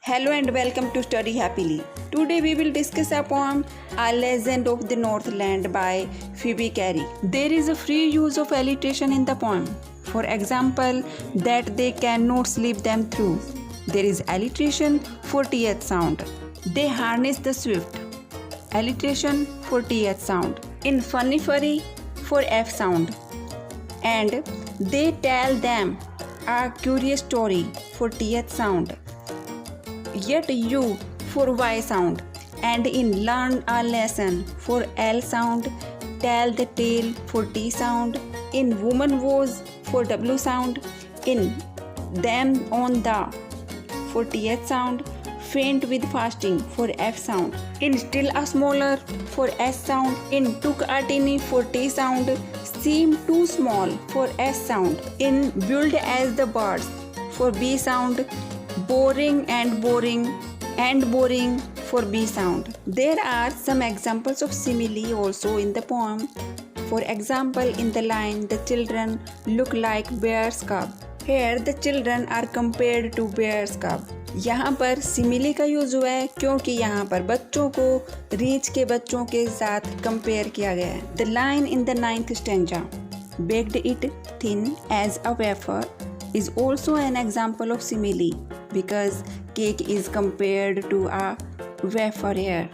Hello and welcome to Study Happily. Today we will discuss a poem, A Legend of the Northland by Phoebe Cary. There is a free use of alliteration in the poem. For example, that they cannot sleep them through. There is alliteration for th sound. They harness the swift. Alliteration for th sound. In funny furry for f sound. And they tell them a curious story for th sound. Yet you for y sound, and in learn a lesson for l sound, tell the tale for t sound, in woman was for w sound, in them on the for th sound, faint with fasting for f sound, in still a smaller for s sound, in took a tiny for t sound, seem too small for s sound, in build as the birds for b sound, boring for b sound. There are some examples of simile also in the poem. For example, in the line, the children look like bear's cub. Here the children are compared to bear's cub. यहाँ पर simile का use हुआ है क्योंकि यहाँ पर बच्चों को रीछ के बच्चों के साथ कंपेयर किया गया है. The line in the 9th stanza, baked it thin as a wafer, is also an example of simile because cake is compared to a wafer here.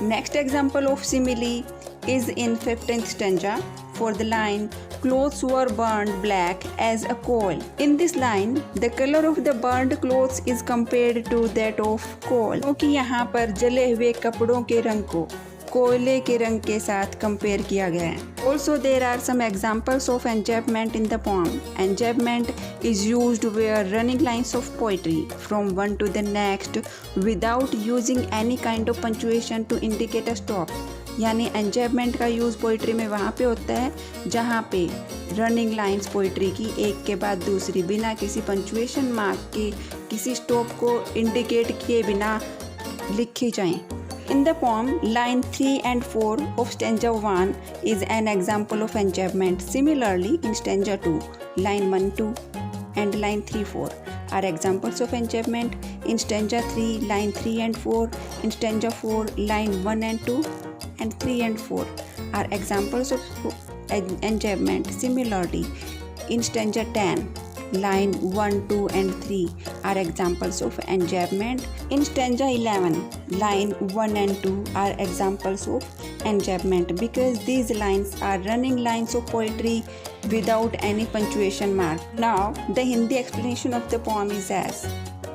Next example of simile is in 15th stanza for the line, clothes were burned black as a coal. In this line, the color of the burned clothes is compared to that of coal. क्योंकि यहाँ पर जले हुए कपड़ों के रंग को कोयले के रंग के साथ कंपेयर किया गया है. Also there are some examples of enjambment in the poem. Enjambment is used where running lines of poetry from one to the next without using any kind of punctuation to indicate a stop. यानी enjambment का use poetry में वहाँ पे होता है जहाँ पे running lines poetry की एक के बाद दूसरी बिना किसी पंचुएशन मार्क के किसी स्टॉप को इंडिकेट किए बिना लिखी जाएं. In the poem, line 3 and 4 of stanza 1 is an example of enjambment. Similarly, in stanza 2, line 1, 2 and line 3, 4 are examples of enjambment. In stanza 3, line 3 and 4, in stanza 4, line 1 and 2 and 3 and 4 are examples of enjambment. Similarly, in stanza 10, line 1, 2 and 3 are examples of enjambment. In stanza 11, line 1 and 2 are examples of enjambment because these lines are running lines of poetry without any punctuation mark. Now, the Hindi explanation of the poem is as,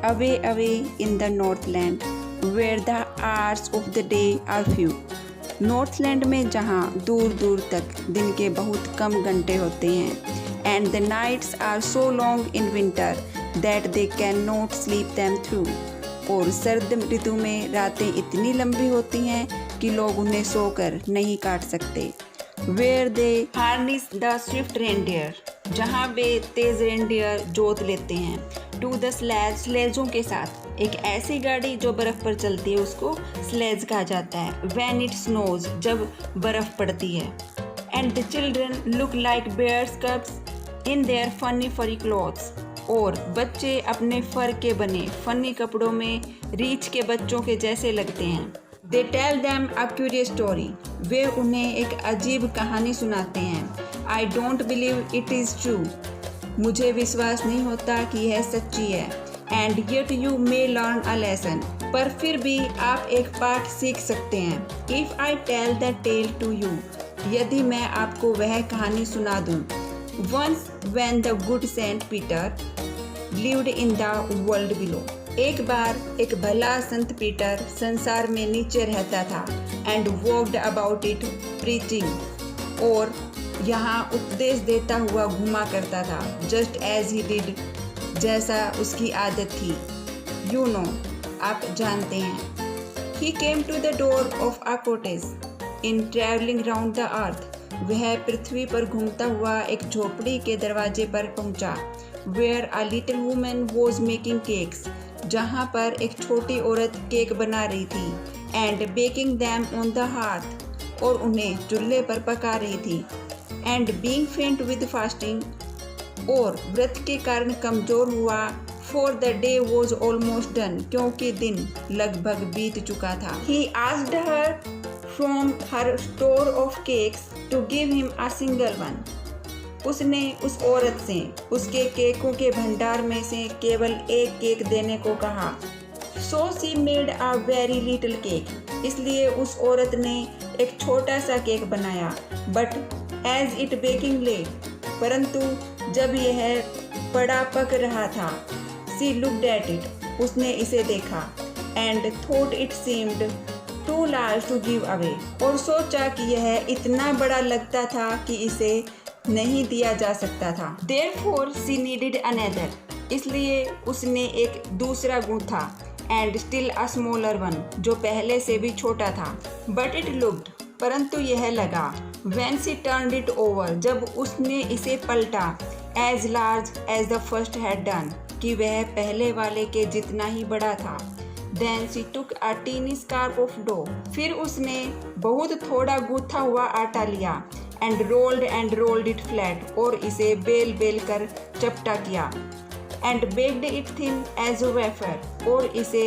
away, away in the Northland, where the hours of the day are few. Northland में जहाँ दूर दूर तक दिन के बहुत कम घंटे होते हैं. And the nights are so long in winter that they cannot sleep them through. और सर्द ऋतु में रातें इतनी लंबी होती हैं कि लोग उन्हें सोकर नहीं काट सकते. Where they harness the swift reindeer, जहाँ वे तेज रेंडियर जोत लेते हैं. To the sledge, स्लेजों के साथ. एक ऐसी गाड़ी जो बर्फ़ पर चलती है उसको स्लेज कहा जाता है. When it snows, जब बर्फ़ पड़ती है. And the children look like bear's cubs in their funny furry clothes. और बच्चे अपने फर के बने फनी कपड़ों में रीछ के बच्चों के जैसे लगते हैं. They tell them a curious story. वे उन्हें एक अजीब कहानी सुनाते हैं. I don't believe it is true. मुझे विश्वास नहीं होता कि यह सच्ची है. And yet you may learn a lesson. पर फिर भी आप एक पाठ सीख सकते हैं. If I tell the tale to you. यदि मैं आपको वह कहानी सुना दूँ. Once when the good Saint Peter lived in the world below. एक बार एक भला संत पीटर संसार में नीचे रहता था. And walked about it preaching. और यहाँ उपदेश देता हुआ घूमा करता था. Just as he did, जैसा उसकी आदत थी. You know, आप जानते हैं. He came to the door of a cottage in traveling round the earth. वह पृथ्वी पर घूमता हुआ एक झोपड़ी के दरवाजे पर पहुंचा. Where a little woman was making cakes, जहाँ पर एक छोटी औरत केक बना रही थी. And baking them on the hearth, और उन्हें चूल्हे पर पका रही थी. And being faint with fasting, और व्रत के कारण कमजोर हुआ for the day was almost done, क्योंकि दिन लगभग बीत चुका था. He asked her from her store of cakes to give him a single one. उसने उस औरत से उसके केकों के भंडार में से केवल एक केक देने को कहा. So she made a very little cake. इसलिए उस औरत ने एक छोटा सा केक बनाया. But as it baking late, परंतु जब यह बड़ा पक रहा था, she looked at it. उसने इसे देखा and thought it seemed too large to give away. और सोचा कि यह इतना बड़ा लगता था कि इसे नहीं दिया जा सकता था. Therefore she needed another. इसलिए उसने एक दूसरा गूंथा and still a smaller one, जो पहले से भी छोटा था. But it looked, परंतु यह लगा, when she turned it over, जब उसने इसे पलटा, as large as the first had done, कि वह पहले वाले के जितना ही बड़ा था. Then she took a teeny scarf of dough. फिर उसने बहुत थोड़ा गूंथा हुआ आटा लिया and rolled it flat, और इसे बेल कर चपटा किया. And baked it thin as a wafer, और इसे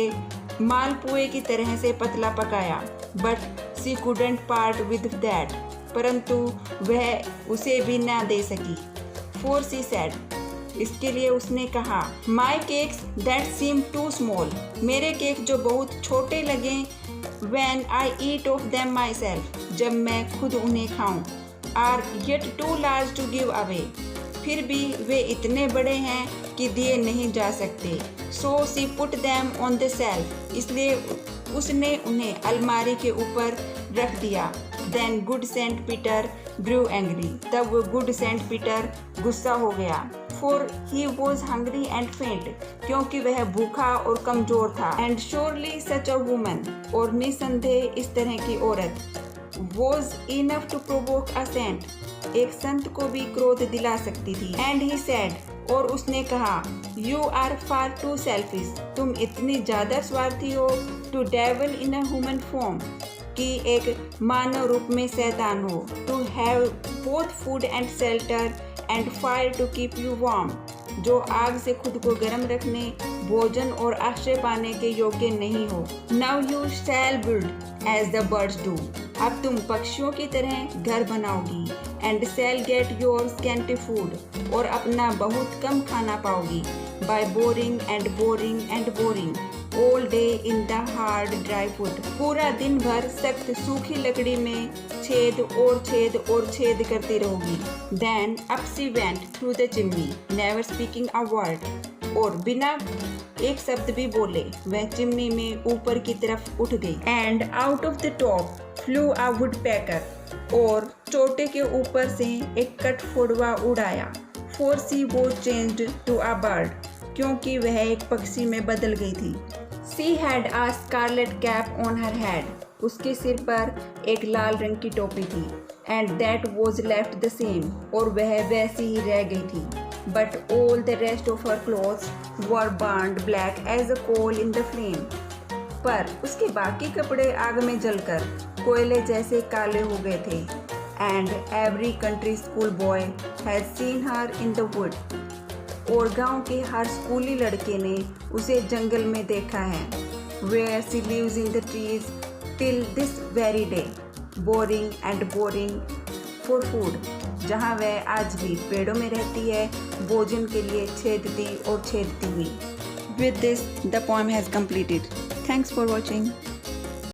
मालपुए की तरह से पतला पकाया. But she couldn't part with that, परंतु वह उसे भी ना दे सकी. For she said, इसके लिए उसने कहा, My cakes that seem too small, मेरे केक जो बहुत छोटे लगें, when I eat of them myself, जब मैं खुद उन्हें खाऊं, are yet too large to give away, फिर भी वे इतने बड़े हैं कि दिए नहीं जा सकते. So she put them on the shelf, इसलिए उसने उन्हें अलमारी के ऊपर रख दिया. Then good Saint Peter grew angry, तब good Saint Peter गुस्सा हो गया. For he was hungry and faint, क्योंकि वह भूखा और कमजोर था. And surely such a woman, और निसंदेह इस तरह की औरत, was enough to provoke a saint, एक संत को भी क्रोध दिला सकती थी. And he said, और उसने कहा, You are far too selfish, तुम इतनी ज़्यादा स्वार्थी हो, to devil in a human form, कि एक मानव रूप में शैतान हो, to have both food and shelter and fire to keep you warm, जो आग से खुद को गर्म रखने, भोजन और आश्रय पाने के योग्य नहीं हो. Now you shall build as the birds do, अब तुम पक्षियों की तरह घर बनाओगी. And shall get your scanty food, और अपना बहुत कम खाना पाओगी. By boring and boring and boring, all day in the hard dry wood, पूरा दिन भर सख्त सूखी लकड़ी में छेद और छेद करती रहोगी. Then up she went through the chimney, never speaking a word, और बिना एक शब्द भी बोले वह चिमनी में ऊपर की तरफ उठ गई. And out of the top flew a woodpecker, और चोटे के ऊपर से एक कठफोड़वा उड़ाया. For she was changed to a bird, क्योंकि वह एक पक्षी में बदल गई थी. She had a scarlet cap on her head, उसके सिर पर एक लाल रंग की टोपी थी. And that was left the same, और वह वैसी ही रह गई थी. But all the rest of her clothes were burned black as a coal in the flame, पर उसके बाकी कपड़े आग में जलकर कोयले जैसे काले हो गए थे. And every country school boy had seen her in the wood, और गांव के हर स्कूली लड़के ने उसे जंगल में देखा है. Where she lives in the trees till this very day, boring and boring for food, जहाँ वह आज भी पेड़ों में रहती है भोजन के लिए छेदती और छेदती हुई. With this, the poem has completed. Thanks for watching.